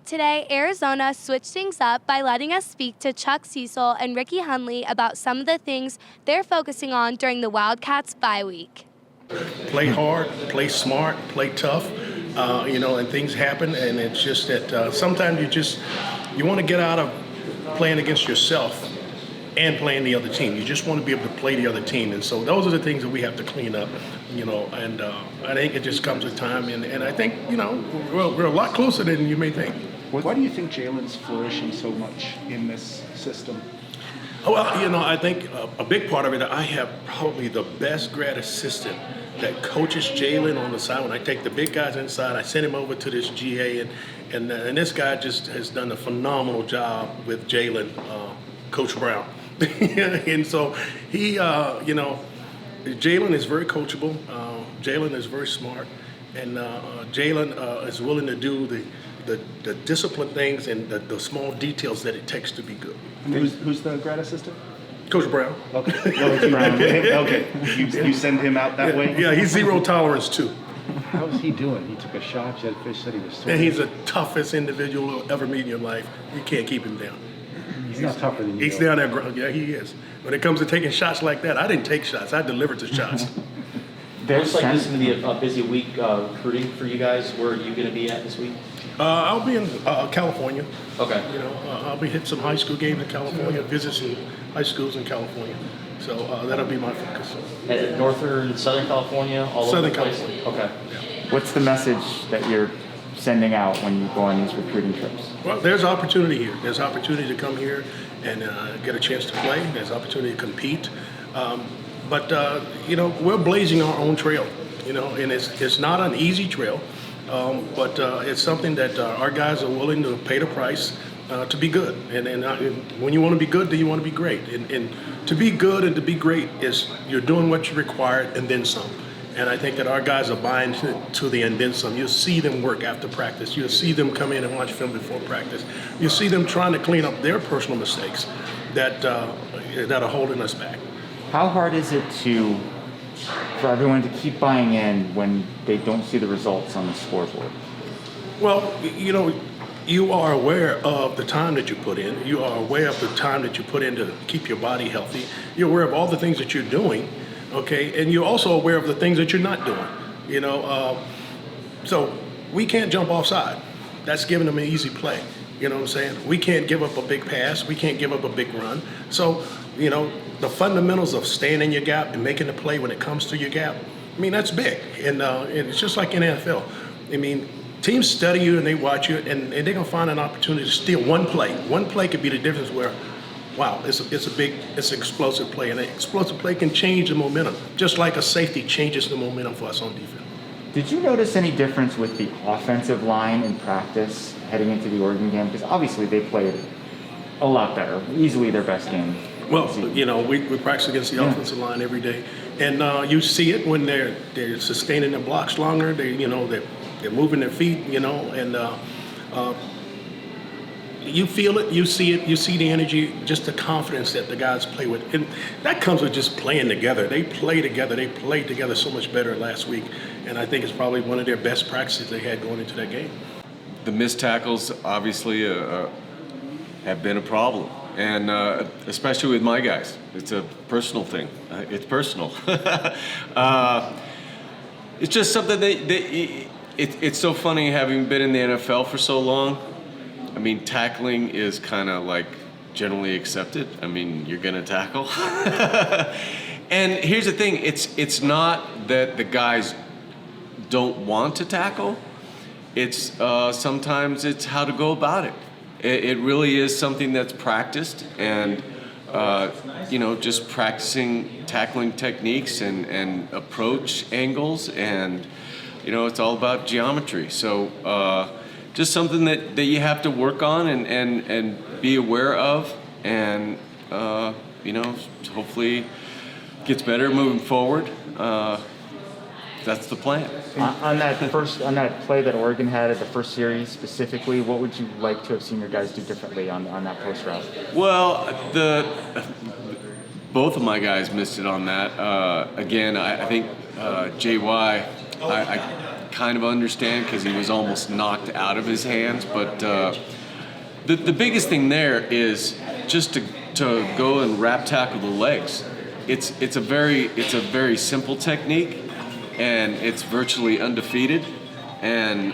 Today, Arizona switched things up by letting us speak to Chuck Cecil and Ricky Hunley about some of the things they're focusing on during the Wildcats bye week. Play hard, play smart, play tough, and things happen, and it's just that sometimes you want to get out of playing against yourself and playing the other team. You just want to be able to play the other team, and so those are the things that we have to clean up, and I think it just comes with time, and I think, we're a lot closer than you may think. Why do you think Jalen's flourishing so much in this system? Well, I think a big part of it, I have probably the best grad assistant that coaches Jalen on the side. When I take the big guys inside, I send him over to this GA, and this guy just has done a phenomenal job with Jalen, Coach Brown. And so he, Jalen is very coachable. Jalen is very smart, and Jalen is willing to do the disciplined things and the small details that it takes to be good. Who's the grad assistant? Coach Brown. Okay. Coach Brown. Okay. You send him out that way? Yeah, he's zero tolerance too. How's he doing? He took a shot. Fish said he was swimming. And he's the toughest individual you'll ever meet in your life. You can't keep him down. He's not tougher than you. He's down there. Yeah, he is. When it comes to taking shots like that, I didn't take shots. I delivered the shots. Looks like this is going to be a busy week recruiting for you guys. Where are you going to be at this week? I'll be in California. Okay. I'll be hitting some high school games in California, visit some high schools in California. So that'll be my focus. At Northern, Southern California, all Southern over the place? California. Okay. Yeah. What's the message that you're sending out when you go on these recruiting trips? Well, there's opportunity here. There's opportunity to come here and get a chance to play. There's opportunity to compete. But we're blazing our own trail, and it's not an easy trail, but it's something that our guys are willing to pay the price to be good. And when you want to be good, then you want to be great. And to be good and to be great is you're doing what you required and then some. And I think that our guys are buying to the and then some. You'll see them work after practice. You'll see them come in and watch film before practice. You'll see them trying to clean up their personal mistakes that are holding us back. How hard is it for everyone to keep buying in when they don't see the results on the scoreboard? Well, you are aware of the time that you put in. You are aware of the time that you put in to keep your body healthy. You're aware of all the things that you're doing, okay? And you're also aware of the things that you're not doing, So we can't jump offside. That's giving them an easy play. You know what I'm saying? We can't give up a big pass. We can't give up a big run. So, the fundamentals of staying in your gap and making the play when it comes to your gap, that's big. And it's just like in NFL. Teams study you and they watch you, and they're going to find an opportunity to steal one play. One play could be the difference where, wow, it's an explosive play. And an explosive play can change the momentum, just like a safety changes the momentum for us on defense. Did you notice any difference with the offensive line in practice heading into the Oregon game? Because obviously they played a lot better, easily their best game. Well, we practice against the offensive line every day, and you see it when they're sustaining their blocks longer. They're moving their feet, and you feel it, you see it, you see the energy, just the confidence that the guys play with, and that comes with just playing together. They play together. They played together so much better last week, and I think it's probably one of their best practices they had going into that game. The missed tackles obviously have been a problem. And especially with my guys, it's a personal thing. It's personal. It's just something it's so funny having been in the NFL for so long. Tackling is kind of like generally accepted. You're gonna tackle. And here's the thing: it's not that the guys don't want to tackle. It's sometimes it's how to go about it. It really is something that's practiced, and just practicing tackling techniques and approach angles, and it's all about geometry. So just something that you have to work on and be aware of, and hopefully gets better moving forward. That's the plan. On that play that Oregon had at the first series specifically, what would you like to have seen your guys do differently on that post route? Well, both of my guys missed it on that. Again, I think JY, I kind of understand because he was almost knocked out of his hands. But the biggest thing there is just to go and wrap tackle the legs. It's a very simple technique, and it's virtually undefeated. And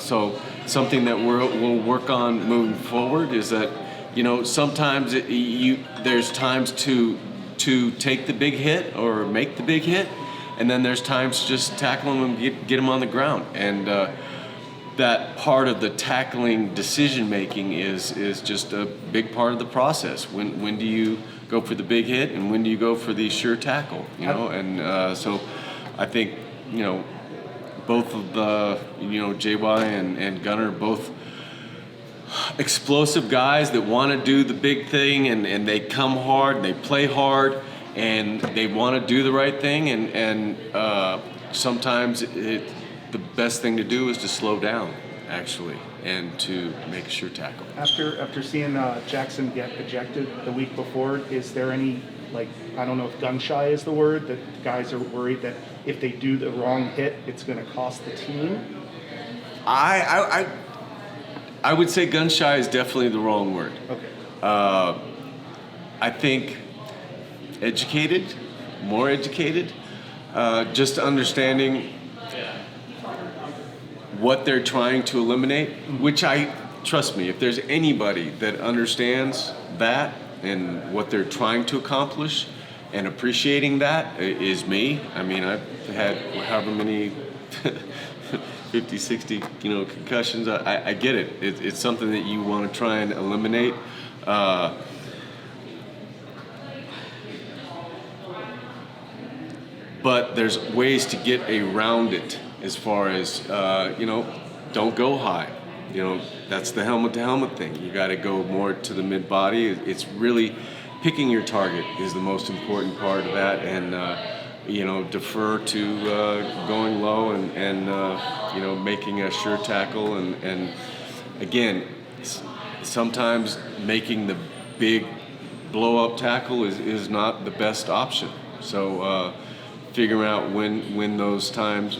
so something that we'll work on moving forward is that, you know, sometimes there's times to take the big hit or make the big hit, and then there's times to just tackle them and get them on the ground. And that part of the tackling decision making is just a big part of the process. When do you go for the big hit, and when do you go for the sure tackle? You know, and so I think, you know, both of the, you know, JY and Gunnar, both explosive guys that want to do the big thing, and they come hard, and they play hard, and they want to do the right thing, and sometimes the best thing to do is to slow down, actually, and to make a sure tackle. After seeing Jackson get ejected the week before, is there any, like, I don't know if gun shy is the word, that guys are worried that if they do the wrong hit, it's going to cost the team? I would say gun shy is definitely the wrong word. Okay. I think educated, more educated, just understanding what they're trying to eliminate, which trust me, if there's anybody that understands that and what they're trying to accomplish and appreciating that is me. I mean, I've had however many 50, 60, you know, concussions. I get it. It's something that you want to try and eliminate. But there's ways to get around it, as far as, you know, don't go high. You know, that's the helmet-to-helmet thing. You got to go more to the mid-body. It's really picking your target is the most important part of that, and you know, defer to going low and you know, making a sure tackle, and again, sometimes making the big blow-up tackle is not the best option. So figuring out when those times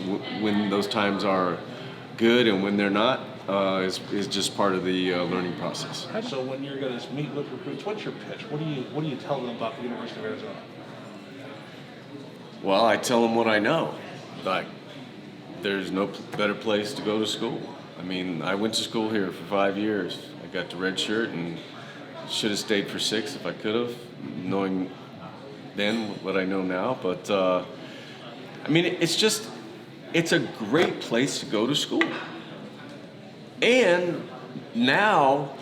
are good and when they're not is just part of the learning process. So when you're going to meet with recruits, what's your pitch? What do you tell them about the University of Arizona? Well, I tell them what I know. Like, there's no better place to go to school. I mean, I went to school here for 5 years. I got the red shirt and should have stayed for 6 if I could have, knowing then what I know now. But I mean, it's a great place to go to school. And now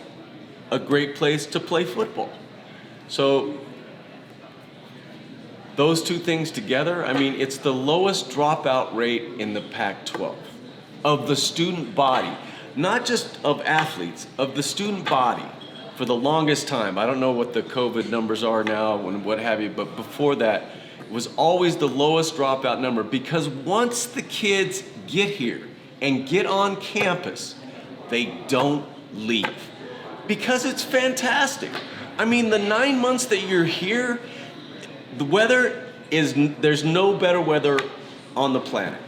a great place to play football. So those two things together, I mean, it's the lowest dropout rate in the Pac-12 of the student body, not just of athletes, of the student body for the longest time. I don't know what the COVID numbers are now and what have you, but before that, it was always the lowest dropout number, because once the kids get here and get on campus, they don't leave, because it's fantastic. I mean, the 9 months that you're here, the weather there's no better weather on the planet.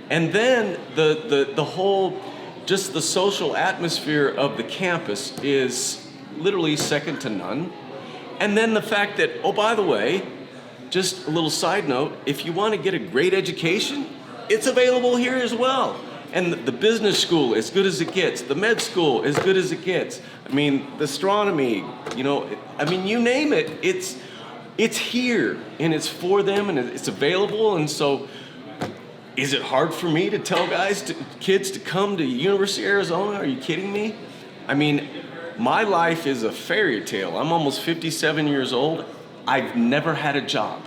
And then the whole, just the social atmosphere of the campus is literally second to none. And then the fact that, oh, by the way, just a little side note, if you want to get a great education, it's available here as well. And the business school, as good as it gets. The med school, as good as it gets. I mean, the astronomy, you know, I mean, you name it, it's here, and it's for them, and it's available. And so, is it hard for me to tell kids to come to University of Arizona? Are you kidding me? I mean, my life is a fairy tale. I'm almost 57 years old. I've never had a job.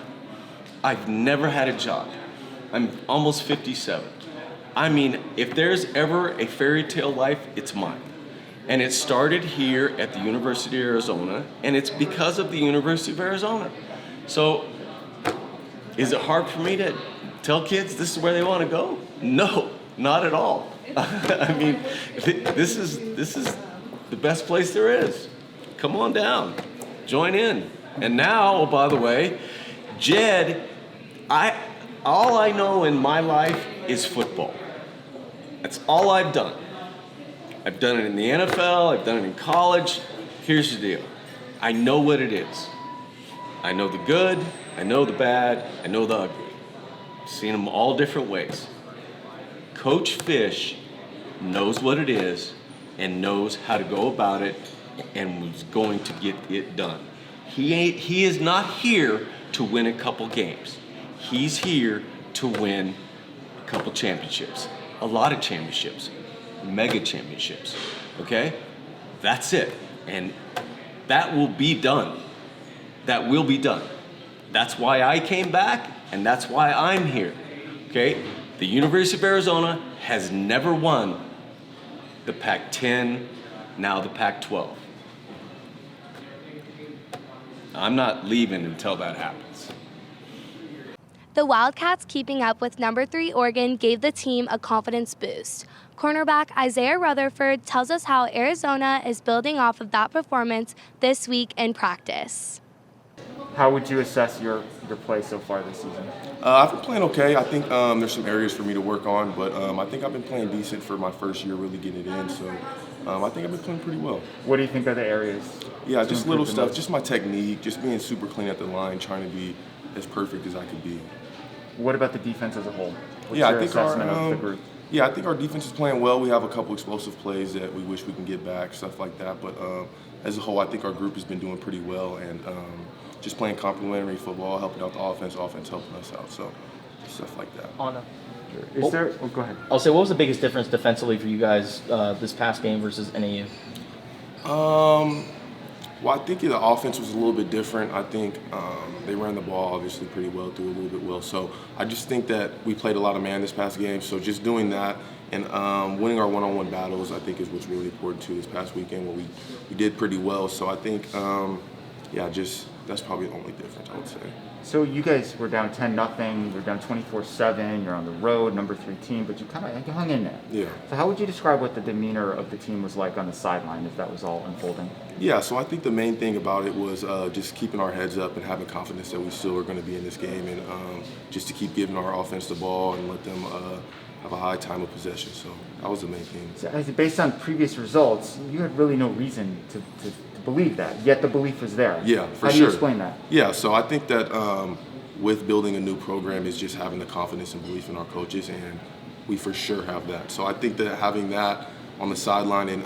I'm almost 57. I mean, if there's ever a fairy tale life, it's mine. And it started here at the University of Arizona, and it's because of the University of Arizona. So, is it hard for me to tell kids this is where they want to go? No, not at all. I mean, this is the best place there is. Come on down, join in. And now, oh, by the way, Jed, all I know in my life is football. That's all I've done. I've done it in the NFL, I've done it in college. Here's the deal. I know what it is. I know the good, I know the bad, I know the ugly. I've seen them all different ways. Coach Fish knows what it is and knows how to go about it and was going to get it done. He is not here to win a couple games. He's here to win a couple championships, a lot of championships, mega championships, okay? That's it. And that will be done. That will be done. That's why I came back, and that's why I'm here, okay? The University of Arizona has never won the Pac-10, now the Pac-12. I'm not leaving until that happens. The Wildcats keeping up with number 3 Oregon gave the team a confidence boost. Cornerback Isaiah Rutherford tells us how Arizona is building off of that performance this week in practice. How would you assess your play so far this season? I've been playing okay. I think there's some areas for me to work on, but I think I've been playing decent for my first year, really getting it in. So I think I've been playing pretty well. What do you think are the areas? Yeah, just little stuff, just my technique, just being super clean at the line, trying to be as perfect as I could be. What about the defense as a whole? What's yeah, your I think assessment of the group? Yeah, I think our defense is playing well. We have a couple explosive plays that we wish we can get back, stuff like that. But as a whole, I think our group has been doing pretty well, and just playing complementary football, helping out the offense helping us out. So stuff like that. Go ahead. I'll say, what was the biggest difference defensively for you guys this past game versus NAU? Well, I think the offense was a little bit different. I think they ran the ball obviously pretty well, threw a little bit well. So I just think that we played a lot of man this past game. So just doing that and winning our one-on-one battles, I think, is what's really important too. This past weekend, where we did pretty well. So I think, that's probably the only difference, I would say. So you guys were down 10-0, you're down 24-7, you're on the road, number 3 team, but you hung in there. Yeah. So how would you describe what the demeanor of the team was like on the sideline if that was all unfolding? Yeah, so I think the main thing about it was just keeping our heads up and having confidence that we still are going to be in this game, and just to keep giving our offense the ball and let them have a high time of possession. So that was the main thing. So based on previous results, you had really no reason to believe that, yet the belief was there. Yeah, for sure. How do you explain that? Yeah, so I think that with building a new program is just having the confidence and belief in our coaches, and we for sure have that. So I think that having that on the sideline and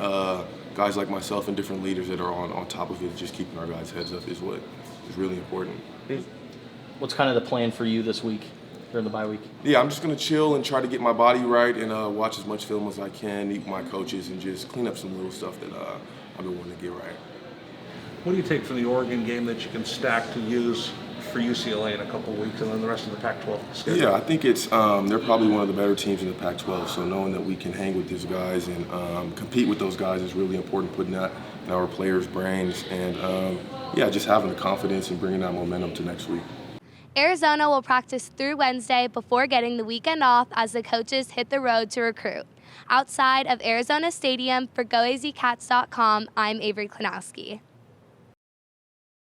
guys like myself and different leaders that are on top of it, just keeping our guys' heads up is what is really important. What's kind of the plan for you this week during the bye week? Yeah, I'm just going to chill and try to get my body right and watch as much film as I can, meet my coaches, and just clean up some little stuff that I've been wanting to get right. What do you take from the Oregon game that you can stack to use for UCLA in a couple of weeks and then the rest of the Pac-12 schedule? Yeah, I think it's they're probably one of the better teams in the Pac-12, so knowing that we can hang with these guys and compete with those guys is really important, putting that in our players' brains, and just having the confidence and bringing that momentum to next week. Arizona will practice through Wednesday before getting the weekend off as the coaches hit the road to recruit. Outside of Arizona Stadium for GOAZCATS.com, I'm Averie Klonowski.